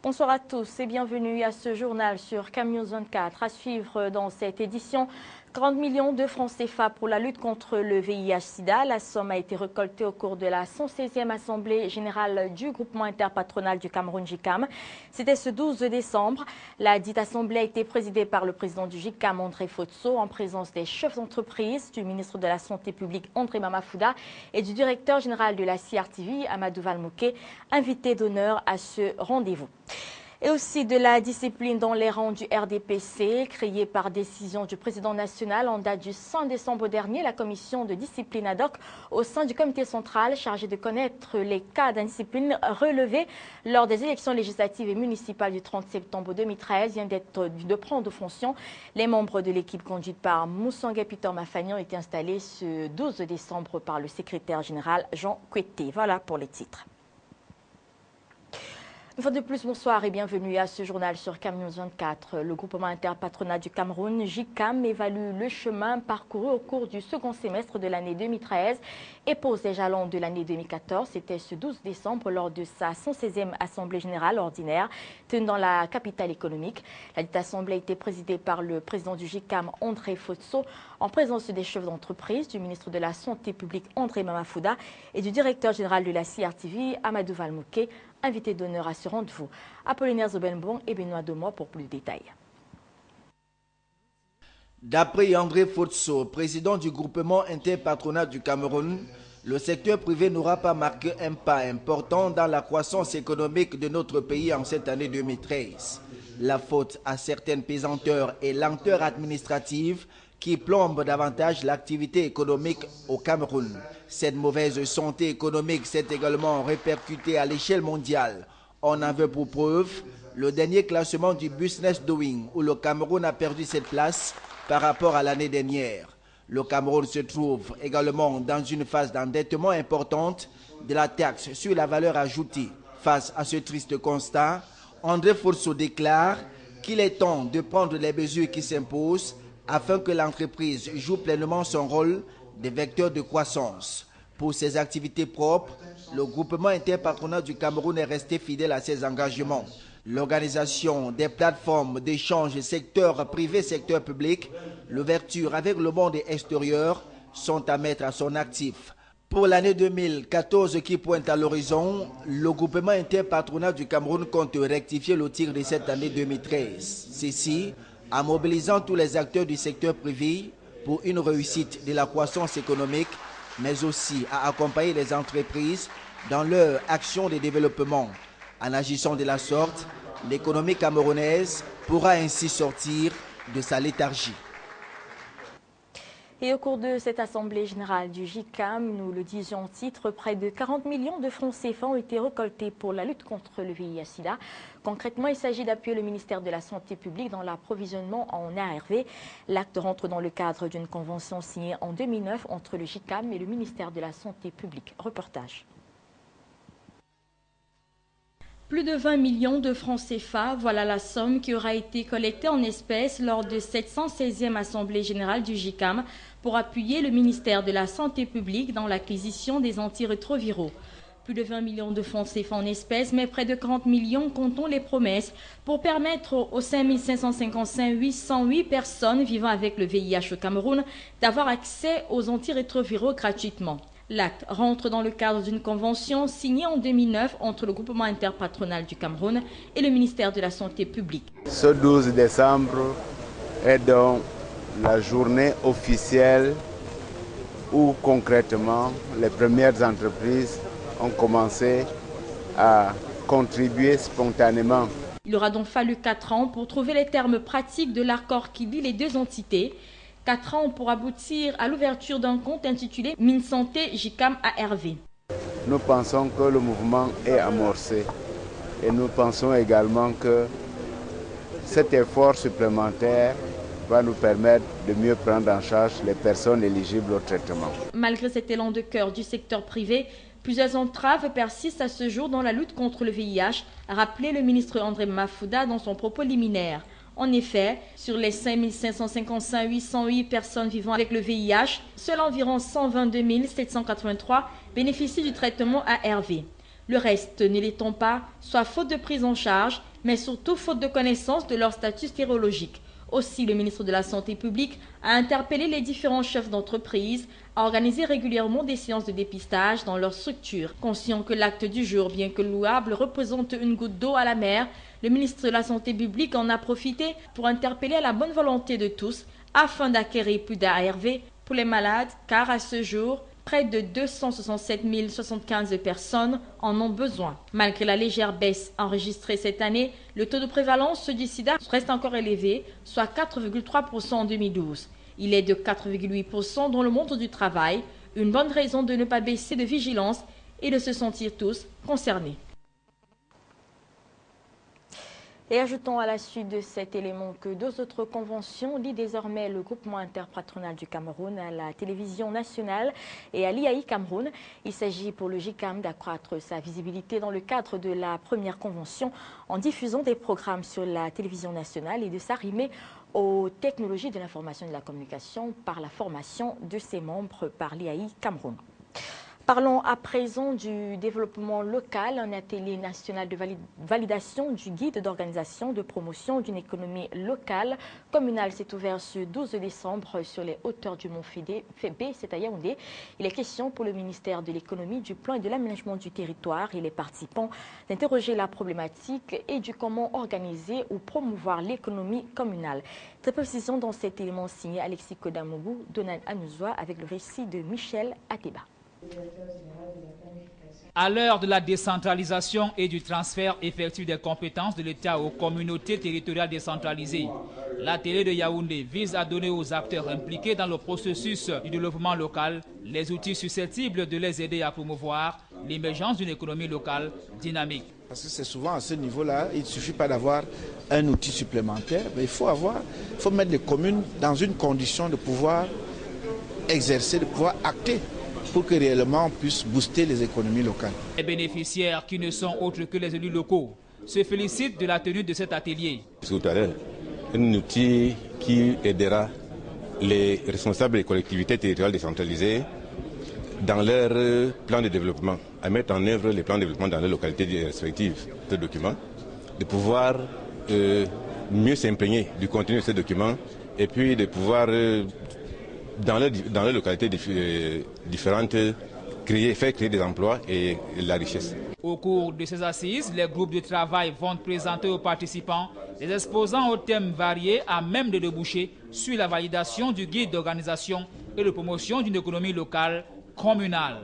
Bonsoir à tous et bienvenue à ce journal sur CamNews 24. À suivre dans cette édition, 40 millions de francs CFA pour la lutte contre le VIH-Sida. La somme a été récoltée au cours de la 116e Assemblée générale du groupement interpatronal du Cameroun JICAM. C'était ce 12 décembre. La dite assemblée a été présidée par le président du JICAM, André Fotso, en présence des chefs d'entreprise, du ministre de la Santé publique, André Mamafouda, et du directeur général de la CRTV, Amadou Valmouké, invité d'honneur à ce rendez-vous. Et aussi de la discipline dans les rangs du RDPC, créée par décision du président national en date du 5 décembre dernier, la commission de discipline ad hoc au sein du comité central chargé de connaître les cas d'indiscipline relevés lors des élections législatives et municipales du 30 septembre 2013 vient de prendre fonction. Les membres de l'équipe conduite par Moussanga Peter Mafani ont été installés ce 12 décembre par le secrétaire général Jean Kouetté. Voilà pour les titres. Une fois de plus, bonsoir et bienvenue à ce journal sur CamNews 24. Le groupement interpatronal du Cameroun, JICAM, évalue le chemin parcouru au cours du second semestre de l'année 2013 et pose les jalons de l'année 2014. C'était ce 12 décembre lors de sa 116e Assemblée générale ordinaire tenue dans la capitale économique. La dite assemblée a été présidée par le président du JICAM, André Fotso, en présence des chefs d'entreprise, du ministre de la Santé publique, André Mamafouda, et du directeur général de la CRTV, Amadou Valmouké, invité d'honneur à ce rendez-vous. Apollinaire Zobenbon et Benoît Demois pour plus de détails. D'après André Fotso, président du groupement interpatronal du Cameroun, le secteur privé n'aura pas marqué un pas important dans la croissance économique de notre pays en cette année 2013. La faute à certaines pesanteurs et lenteurs administratives qui plombent davantage l'activité économique au Cameroun. Cette mauvaise santé économique s'est également répercutée à l'échelle mondiale. On en veut pour preuve le dernier classement du Business Doing où le Cameroun a perdu cette place par rapport à l'année dernière. Le Cameroun se trouve également dans une phase d'endettement importante de la taxe sur la valeur ajoutée. Face à ce triste constat, André Fotso déclare qu'il est temps de prendre les mesures qui s'imposent afin que l'entreprise joue pleinement son rôle de vecteur de croissance. Pour ses activités propres, le groupement interpatronal du Cameroun est resté fidèle à ses engagements. L'organisation des plateformes d'échange secteur privé, secteur public, l'ouverture avec le monde extérieur sont à mettre à son actif. Pour l'année 2014 qui pointe à l'horizon, le groupement interpatronal du Cameroun compte rectifier le tir de cette année 2013. Ceci en mobilisant tous les acteurs du secteur privé pour une réussite de la croissance économique, mais aussi à accompagner les entreprises dans leur action de développement. En agissant de la sorte, l'économie camerounaise pourra ainsi sortir de sa léthargie. Et au cours de cette assemblée générale du JICAM, nous le disions en titre, près de 40 millions de francs CFA ont été récoltés pour la lutte contre le VIH-Sida. Concrètement, il s'agit d'appuyer le ministère de la Santé publique dans l'approvisionnement en ARV. L'acte rentre dans le cadre d'une convention signée en 2009 entre le JICAM et le ministère de la Santé publique. Reportage. Plus de 20 millions de francs CFA, voilà la somme qui aura été collectée en espèces lors de cette 116e Assemblée générale du JICAM pour appuyer le ministère de la Santé publique dans l'acquisition des antirétroviraux. Plus de 20 millions de francs CFA en espèces, mais près de 40 millions comptons les promesses pour permettre aux 5 555 808 personnes vivant avec le VIH au Cameroun d'avoir accès aux antirétroviraux gratuitement. L'acte rentre dans le cadre d'une convention signée en 2009 entre le groupement interpatronal du Cameroun et le ministère de la Santé publique. Ce 12 décembre est donc la journée officielle où concrètement les premières entreprises ont commencé à contribuer spontanément. Il aura donc fallu 4 ans pour trouver les termes pratiques de l'accord qui lie les deux entités. 4 ans pour aboutir à l'ouverture d'un compte intitulé Mine Santé JICAM ARV. Nous pensons que le mouvement est amorcé et nous pensons également que cet effort supplémentaire va nous permettre de mieux prendre en charge les personnes éligibles au traitement. Malgré cet élan de cœur du secteur privé, plusieurs entraves persistent à ce jour dans la lutte contre le VIH, a rappelé le ministre André Mamafouda dans son propos liminaire. En effet, sur les 5 555 808 personnes vivant avec le VIH, seuls environ 122 783 bénéficient du traitement ARV. Le reste ne l'étant pas, soit faute de prise en charge, mais surtout faute de connaissance de leur statut stérologique. Aussi, le ministre de la Santé publique a interpellé les différents chefs d'entreprise à organiser régulièrement des séances de dépistage dans leurs structures. Conscient que l'acte du jour, bien que louable, représente une goutte d'eau à la mer, le ministre de la Santé publique en a profité pour interpeller à la bonne volonté de tous afin d'acquérir plus d'ARV pour les malades, car à ce jour, près de 267 075 personnes en ont besoin. Malgré la légère baisse enregistrée cette année, le taux de prévalence du sida reste encore élevé, soit 4,3% en 2012. Il est de 4,8% dans le monde du travail, une bonne raison de ne pas baisser de vigilance et de se sentir tous concernés. Et ajoutons à la suite de cet élément que deux autres conventions lient désormais le groupement interpatronal du Cameroun à la télévision nationale et à l'IAI Cameroun. Il s'agit pour le GICAM d'accroître sa visibilité dans le cadre de la première convention en diffusant des programmes sur la télévision nationale et de s'arrimer aux technologies de l'information et de la communication par la formation de ses membres par l'IAI Cameroun. Parlons à présent du développement local. Un atelier national de validation du guide d'organisation de promotion d'une économie locale communale s'est ouvert ce 12 décembre sur les hauteurs du mont Fébé, c'est à Yaoundé. Il est question pour le ministère de l'économie, du plan et de l'aménagement du territoire et les participants d'interroger la problématique et du comment organiser ou promouvoir l'économie communale. Très précision dans cet élément signé Alexis Kodamougou, Donald Anouzwa avec le récit de Michel Ateba. À l'heure de la décentralisation et du transfert effectif des compétences de l'État aux communautés territoriales décentralisées, l'atelier de Yaoundé vise à donner aux acteurs impliqués dans le processus du développement local les outils susceptibles de les aider à promouvoir l'émergence d'une économie locale dynamique. Parce que c'est souvent à ce niveau-là, il ne suffit pas d'avoir un outil supplémentaire, mais il faut mettre les communes dans une condition de pouvoir exercer, de pouvoir acter, pour que réellement on puisse booster les économies locales. Les bénéficiaires, qui ne sont autres que les élus locaux, se félicitent de la tenue de cet atelier. Tout à l'heure, un outil qui aidera les responsables des collectivités territoriales décentralisées dans leur plan de développement, à mettre en œuvre les plans de développement dans les localités respectives. Ce document, de pouvoir mieux s'imprégner du contenu de ce document et puis de pouvoir dans les localités différentes, faire créer des emplois et la richesse. Au cours de ces assises, les groupes de travail vont présenter aux participants des exposants aux thèmes variés à même de déboucher sur la validation du guide d'organisation et de promotion d'une économie locale communale.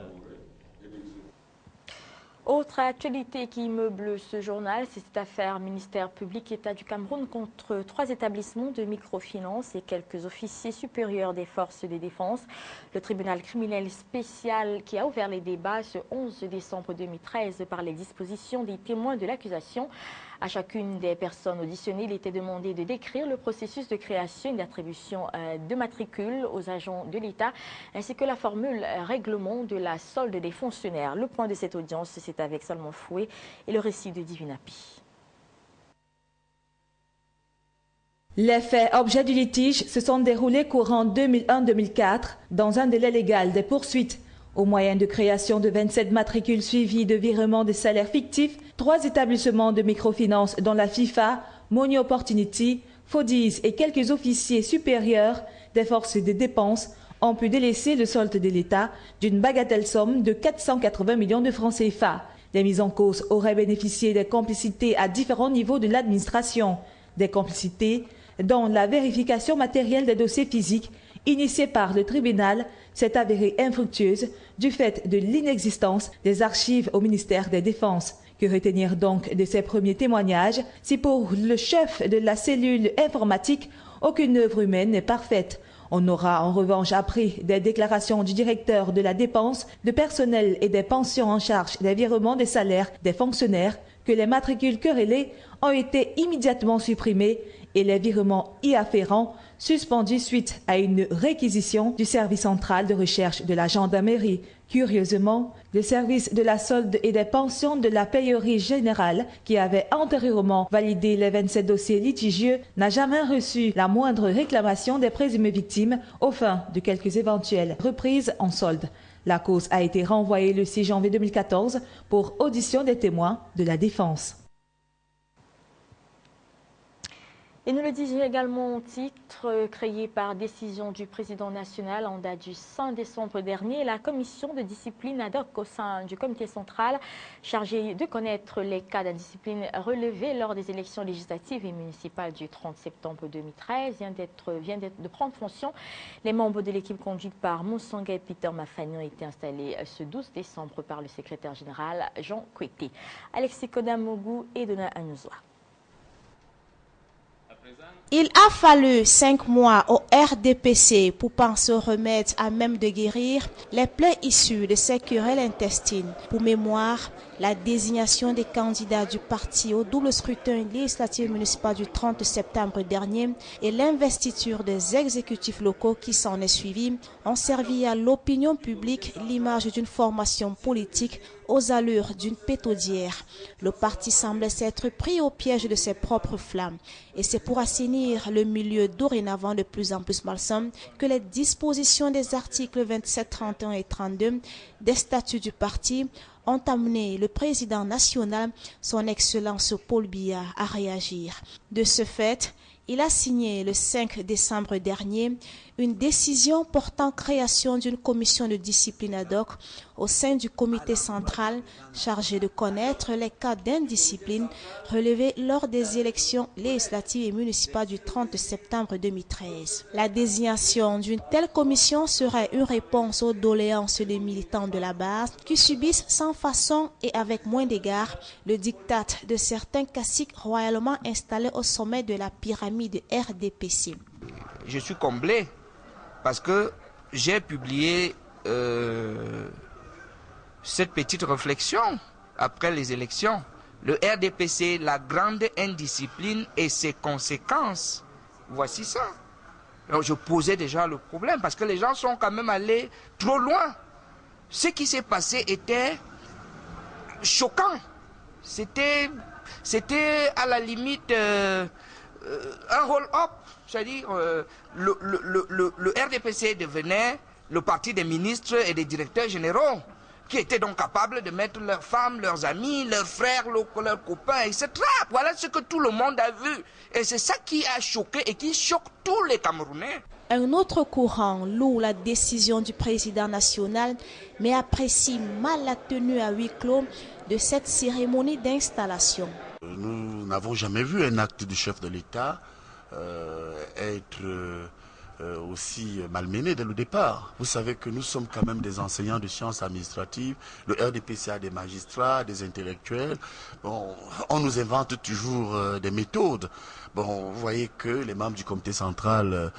Autre actualité qui meuble ce journal, c'est cette affaire ministère public État du Cameroun contre 3 établissements de microfinance et quelques officiers supérieurs des forces de défense. Le tribunal criminel spécial qui a ouvert les débats ce 11 décembre 2013 par les dispositions des témoins de l'accusation. À chacune des personnes auditionnées, il était demandé de décrire le processus de création et d'attribution de matricules aux agents de l'État, ainsi que la formule règlement de la solde des fonctionnaires. Le point de cette audience, c'est avec Salomon Foué et le récit de Divinapi. Les faits objets du litige se sont déroulés courant 2001-2004 dans un délai légal des poursuites. Au moyen de création de 27 matricules suivis de virements de salaires fictifs, 3 établissements de microfinance dont la FIFA, Money Opportunity, Fodis et quelques officiers supérieurs des forces de dépenses ont pu délaisser le solde de l'État d'une bagatelle somme de 480 millions de francs CFA. Les mises en cause auraient bénéficié des complicités à différents niveaux de l'administration, des complicités dont la vérification matérielle des dossiers physiques initiée par le tribunal s'est avérée infructueuse du fait de l'inexistence des archives au ministère des Défenses. Que retenir donc de ces premiers témoignages si pour le chef de la cellule informatique, aucune œuvre humaine n'est parfaite? On aura en revanche appris des déclarations du directeur de la dépense, de personnel et des pensions en charge des virements des salaires des fonctionnaires que les matricules querellés ont été immédiatement supprimés et les virements y afférents suspendus suite à une réquisition du service central de recherche de la gendarmerie. Curieusement, le service de la solde et des pensions de la payerie générale, qui avait antérieurement validé les 27 dossiers litigieux, n'a jamais reçu la moindre réclamation des présumées victimes aux fins de quelques éventuelles reprises en solde. La cause a été renvoyée le 6 janvier 2014 pour audition des témoins de la défense. Et nous le disions également au titre, créé par décision du président national en date du 5 décembre dernier, la commission de discipline ad hoc au sein du comité central chargée de connaître les cas d'indiscipline relevés lors des élections législatives et municipales du 30 septembre 2013 vient de prendre fonction. Les membres de l'équipe conduite par Moussanga et Peter Mafani ont été installés ce 12 décembre par le secrétaire général Jean Koueté. Alexis Kodamogou et Dona Anouzwa. Il a fallu 5 mois au RDPC pour penser au remède à même de guérir les plaies issues de ces querelles intestines. Pour mémoire, la désignation des candidats du parti au double scrutin législatif municipal du 30 septembre dernier et l'investiture des exécutifs locaux qui s'en est suivi ont servi à l'opinion publique l'image d'une formation politique aux allures d'une pétaudière. Le parti semble s'être pris au piège de ses propres flammes. Et c'est pour assainir le milieu dorénavant de plus en plus malsain que les dispositions des articles 27, 31 et 32 des statuts du parti ont amené le président national, son Excellence Paul Biya, à réagir. De ce fait, il a signé le 5 décembre dernier une décision portant création d'une commission de discipline ad hoc au sein du comité central chargé de connaître les cas d'indiscipline relevés lors des élections législatives et municipales du 30 septembre 2013. La désignation d'une telle commission serait une réponse aux doléances des militants de la base qui subissent sans façon et avec moins d'égard le diktat de certains caciques royalement installés au sommet de la pyramide RDPC. Je suis comblé parce que j'ai publié cette petite réflexion après les élections. Le RDPC, la grande indiscipline et ses conséquences. Voici ça. Alors je posais déjà le problème parce que les gens sont quand même allés trop loin. Ce qui s'est passé était choquant. C'était à la limite un roll-up. C'est-à-dire le RDPC devenait le parti des ministres et des directeurs généraux qui étaient donc capables de mettre leurs femmes, leurs amis, leurs frères, leurs copains, etc. Voilà ce que tout le monde a vu. Et c'est ça qui a choqué et qui choque tous les Camerounais. Un autre courant loue la décision du président national, mais apprécie mal la tenue à huis clos de cette cérémonie d'installation. Nous n'avons jamais vu un acte du chef de l'État être aussi malmené dès le départ. Vous savez que nous sommes quand même des enseignants de sciences administratives, le RDPC a des magistrats, des intellectuels. Bon, on nous invente toujours des méthodes. Bon, vous voyez que les membres du comité central,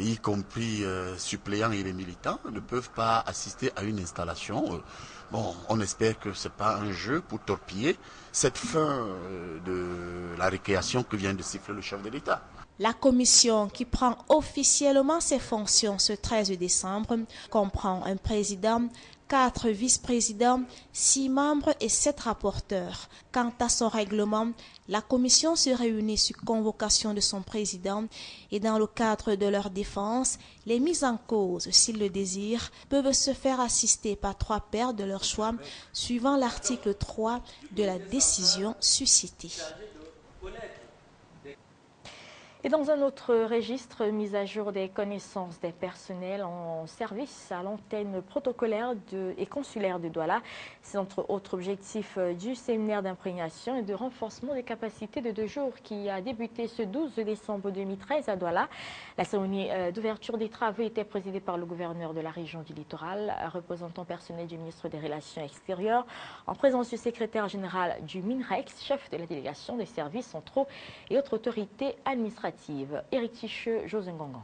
y compris suppléants et les militants, ne peuvent pas assister à une installation. Bon, on espère que ce n'est pas un jeu pour torpiller cette fin de la récréation que vient de siffler le chef de l'État. La commission qui prend officiellement ses fonctions ce 13 décembre comprend un président, 4 vice-présidents, 6 membres et 7 rapporteurs. Quant à son règlement, la commission se réunit sur convocation de son président et dans le cadre de leur défense, les mises en cause, s'ils le désirent, peuvent se faire assister par 3 pairs de leur choix, suivant l'article 3 de la décision suscitée. Et dans un autre registre, mise à jour des connaissances des personnels en service à l'antenne protocolaire et consulaire de Douala. C'est entre autres objectifs du séminaire d'imprégnation et de renforcement des capacités de 2 jours qui a débuté ce 12 décembre 2013 à Douala. La cérémonie d'ouverture des travaux était présidée par le gouverneur de la région du Littoral, représentant personnel du ministre des Relations extérieures, en présence du secrétaire général du MINREX, chef de la délégation des services centraux et autres autorités administratives. Éric Ticheux, José Ngongan.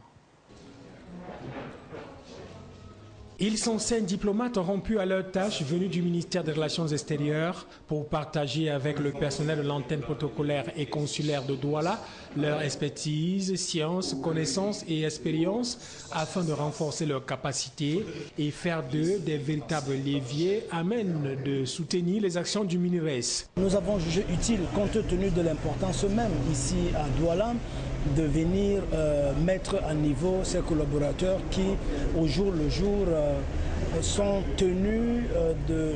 Ils sont 5 diplomates rompus à leur tâche venus du ministère des Relations extérieures pour partager avec le personnel de l'antenne protocolaire et consulaire de Douala leur expertise, sciences, connaissances et expériences afin de renforcer leurs capacités et faire d'eux des véritables leviers à même de soutenir les actions du MINRES. Nous avons jugé utile, compte tenu de l'importance même ici à Douala, de venir mettre à niveau ces collaborateurs qui, au jour le jour, sont tenus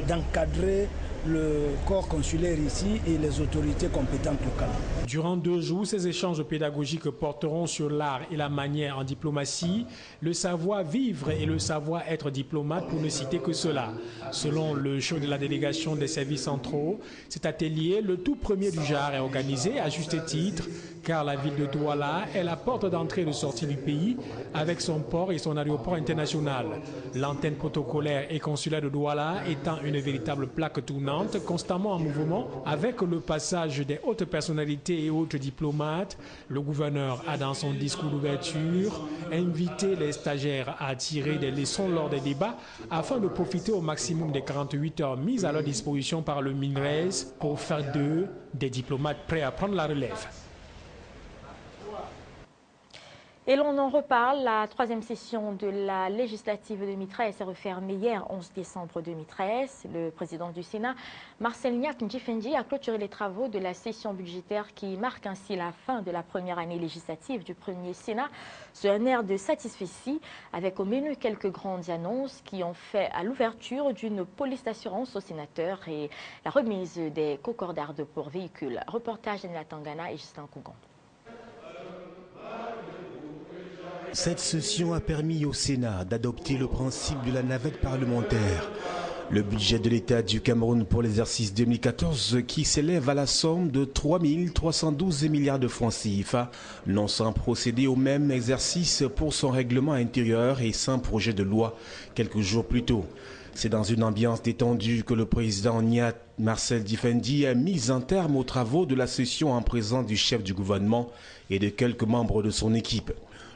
d'encadrer le corps consulaire ici et les autorités compétentes locales. Durant 2 jours, ces échanges pédagogiques porteront sur l'art et la manière en diplomatie, le savoir-vivre et le savoir-être diplomate, pour ne citer que cela. Selon le chef de la délégation des services centraux, cet atelier, le tout premier du genre, est organisé à juste titre, car la ville de Douala est la porte d'entrée et de sortie du pays, avec son port et son aéroport international. L'antenne protocolaire et consulaire de Douala étant une véritable plaque tournante, constamment en mouvement, avec le passage des hautes personnalités et autres diplomates, le gouverneur a dans son discours d'ouverture invité les stagiaires à tirer des leçons lors des débats afin de profiter au maximum des 48 heures mises à leur disposition par le MINRES pour faire d'eux des diplomates prêts à prendre la relève. Et l'on en reparle, la 3e session de la législative 2013 s'est refermée hier, 11 décembre 2013. Le président du Sénat, Marcel Ndiaye, a clôturé les travaux de la session budgétaire qui marque ainsi la fin de la première année législative du premier Sénat sur un air de satisfecit, avec au menu quelques grandes annonces qui ont fait à l'ouverture d'une police d'assurance aux sénateurs et la remise des cocordards pour véhicules. Reportage d'Anila Tangana et Justin Kougon. Cette session a permis au Sénat d'adopter le principe de la navette parlementaire. Le budget de l'État du Cameroun pour l'exercice 2014 qui s'élève à la somme de 3 312 milliards de francs CFA, non sans procéder au même exercice pour son règlement intérieur et sans projet de loi quelques jours plus tôt. C'est dans une ambiance détendue que le président Marcel Ndifendi a mis un terme aux travaux de la session en présence du chef du gouvernement et de quelques membres de son équipe.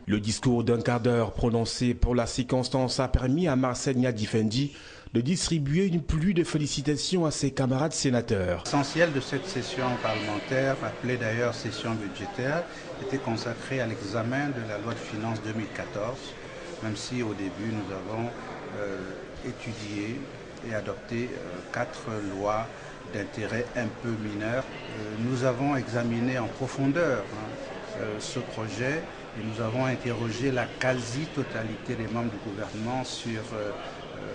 Le discours d'un quart d'heure prononcé pour la circonstance a permis à Marcel Ndifendi de distribuer une pluie de félicitations à ses camarades sénateurs. L'essentiel de cette session parlementaire, appelée d'ailleurs session budgétaire, était consacré à l'examen de la loi de finances 2014, même si au début nous avons étudié et adopté 4 lois d'intérêt un peu mineur. Nous avons examiné en profondeur ce projet et nous avons interrogé la quasi-totalité des membres du gouvernement sur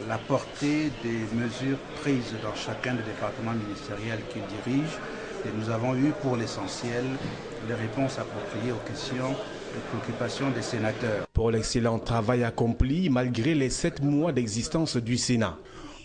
la portée des mesures prises dans chacun des départements ministériels qu'ils dirigent. Et nous avons eu pour l'essentiel les réponses appropriées aux questions et préoccupations des sénateurs. Pour l'excellent travail accompli malgré les 7 mois d'existence du Sénat.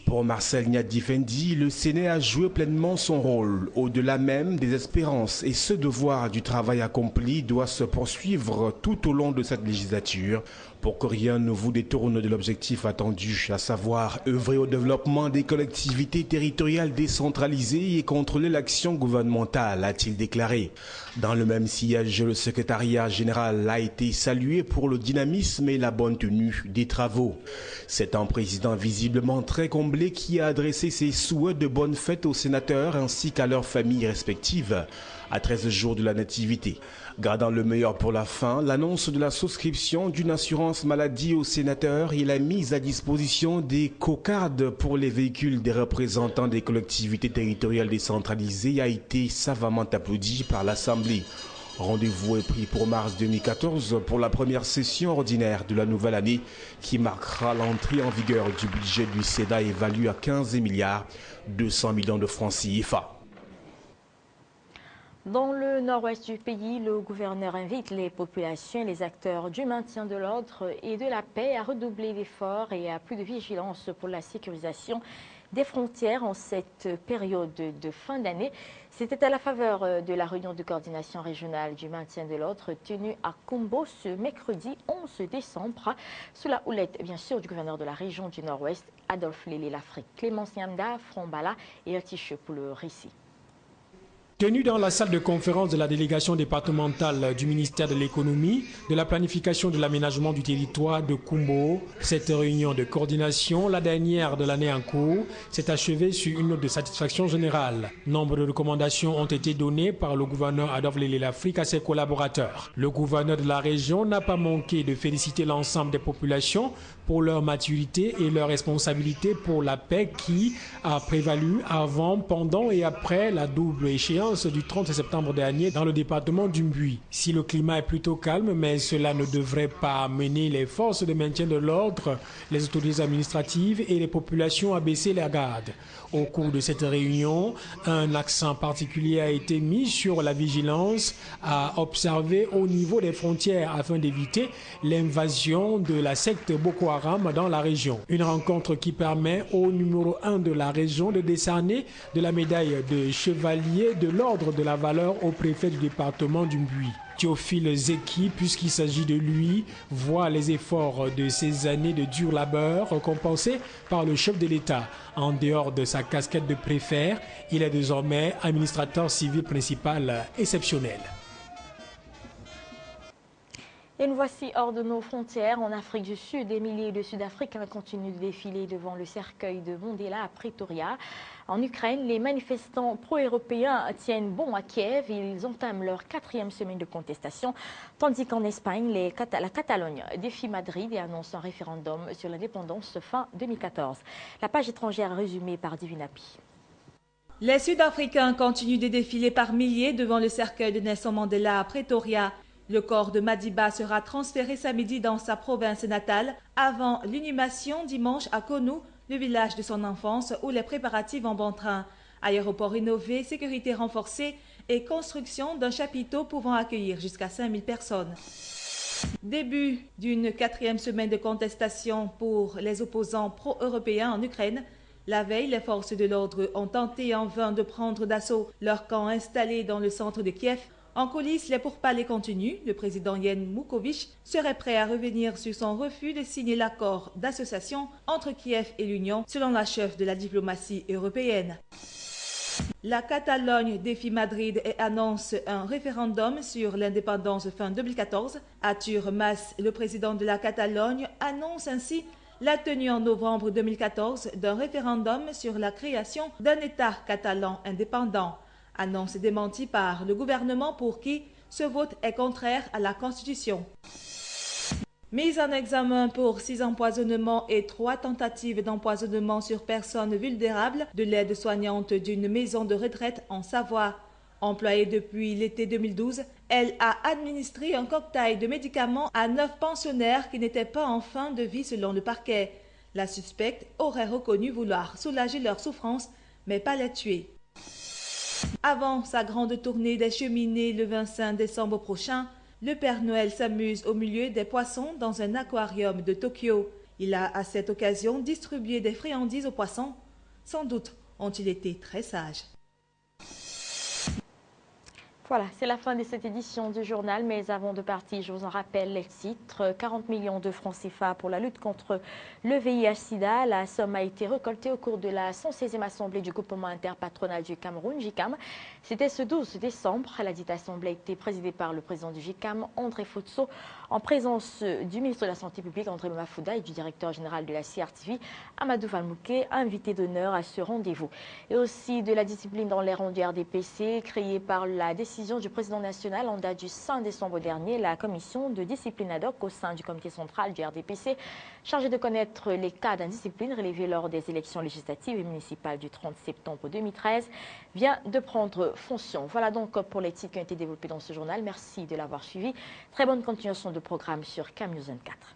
Pour Marcel Ndifendi, le Sénat a joué pleinement son rôle, au-delà même des espérances, et ce devoir du travail accompli doit se poursuivre tout au long de cette législature pour que rien ne vous détourne de l'objectif attendu, à savoir œuvrer au développement des collectivités territoriales décentralisées et contrôler l'action gouvernementale, a-t-il déclaré. Dans le même sillage, le secrétariat général a été salué pour le dynamisme et la bonne tenue des travaux. C'est un président visiblement très comblé qui a adressé ses souhaits de bonnes fêtes aux sénateurs ainsi qu'à leurs familles respectives à 13 jours de la nativité. Gardant le meilleur pour la fin, l'annonce de la souscription d'une assurance maladie aux sénateurs et la mise à disposition des cocardes pour les véhicules des représentants des collectivités territoriales décentralisées a été savamment applaudi par l'Assemblée. Rendez-vous est pris pour mars 2014 pour la première session ordinaire de la nouvelle année qui marquera l'entrée en vigueur du budget du Sénat évalué à 15 milliards 200 millions de francs CFA. Dans le nord-ouest du pays, le gouverneur invite les populations et les acteurs du maintien de l'ordre et de la paix à redoubler d'efforts et à plus de vigilance pour la sécurisation des frontières en cette période de fin d'année. C'était à la faveur de la réunion de coordination régionale du maintien de l'ordre tenue à Kumbo ce mercredi 11 décembre, sous la houlette bien sûr du gouverneur de la région du nord-ouest, Adolphe Lélé-Lafrique. Clémence Nyamda, Frombala et Altiche pour le récit. Tenu dans la salle de conférence de la délégation départementale du ministère de l'économie, de la planification de l'aménagement du territoire de Kumbo, cette réunion de coordination, la dernière de l'année en cours, s'est achevée sur une note de satisfaction générale. Nombre de recommandations ont été données par le gouverneur Adolphe Lélé-Lafrique à ses collaborateurs. Le gouverneur de la région n'a pas manqué de féliciter l'ensemble des populations pour leur maturité et leur responsabilité pour la paix qui a prévalu avant, pendant et après la double échéance violence du 30 septembre dernier dans le département du Mbuyi. Si le climat est plutôt calme, mais cela ne devrait pas amener les forces de maintien de l'ordre, les autorités administratives et les populations à baisser la garde. Au cours de cette réunion, un accent particulier a été mis sur la vigilance à observer au niveau des frontières afin d'éviter l'invasion de la secte Boko Haram dans la région. Une rencontre qui permet au numéro 1 de la région de décerner de la médaille de chevalier de l'ordre de la valeur au préfet du département du Mbuyi. Théophile Zeki, puisqu'il s'agit de lui, voit les efforts de ces années de dur labeur compensés par le chef de l'État. En dehors de sa casquette de préfet, il est désormais administrateur civil principal exceptionnel. Et nous voici hors de nos frontières, en Afrique du Sud. Des milliers de Sud-Africains continuent de défiler devant le cercueil de Mandela à Pretoria. En Ukraine, les manifestants pro-européens tiennent bon à Kiev. Ils entament leur 4e semaine de contestation, tandis qu'en Espagne, la Catalogne défie Madrid et annonce un référendum sur l'indépendance fin 2014. La page étrangère résumée par Divinapi. Les Sud-Africains continuent de défiler par milliers devant le cercueil de Nelson Mandela à Pretoria. Le corps de Madiba sera transféré samedi dans sa province natale avant l'inhumation dimanche à Konu, le village de son enfance où les préparatifs vont bon train. Aéroport rénové, sécurité renforcée et construction d'un chapiteau pouvant accueillir jusqu'à 5000 personnes. Début d'une 4e semaine de contestation pour les opposants pro-européens en Ukraine. La veille, les forces de l'ordre ont tenté en vain de prendre d'assaut leur camp installé dans le centre de Kiev. En coulisses, les pourparlers continuent. Le président Yanukovych serait prêt à revenir sur son refus de signer l'accord d'association entre Kiev et l'Union, selon la chef de la diplomatie européenne. La Catalogne défie Madrid et annonce un référendum sur l'indépendance fin 2014. Artur Mas, le président de la Catalogne, annonce ainsi la tenue en novembre 2014 d'un référendum sur la création d'un État catalan indépendant. Annonce démentie par le gouvernement pour qui ce vote est contraire à la Constitution. Mise en examen pour 6 empoisonnements et 3 tentatives d'empoisonnement sur personnes vulnérables de l'aide soignante d'une maison de retraite en Savoie. Employée depuis l'été 2012, elle a administré un cocktail de médicaments à 9 pensionnaires qui n'étaient pas en fin de vie selon le parquet. La suspecte aurait reconnu vouloir soulager leur souffrance, mais pas les tuer. Avant sa grande tournée des cheminées le 25 décembre prochain, le Père Noël s'amuse au milieu des poissons dans un aquarium de Tokyo. Il a à cette occasion distribué des friandises aux poissons. Sans doute ont-ils été très sages. Voilà, c'est la fin de cette édition du journal, mais avant de partir, je vous en rappelle les titres. 40 millions de francs CFA pour la lutte contre le VIH-Sida. La somme a été récoltée au cours de la 116e assemblée du groupement interpatronal du Cameroun, JICAM. C'était ce 12 décembre. La dite assemblée a été présidée par le président du JICAM, André Futso, en présence du ministre de la Santé publique, André Mafouda, et du directeur général de la CRTV, Amadou Falmouké, invité d'honneur à ce rendez-vous. Et aussi de la discipline dans les rangs du RDPC, créée par la décision du président national en date du 5 décembre dernier, la commission de discipline ad hoc au sein du comité central du RDPC, chargée de connaître les cas d'indiscipline relevés lors des élections législatives et municipales du 30 septembre 2013, vient de prendre fonction. Voilà donc pour les titres qui ont été développés dans ce journal. Merci de l'avoir suivi. Très bonne continuation de programme sur CamNews 24.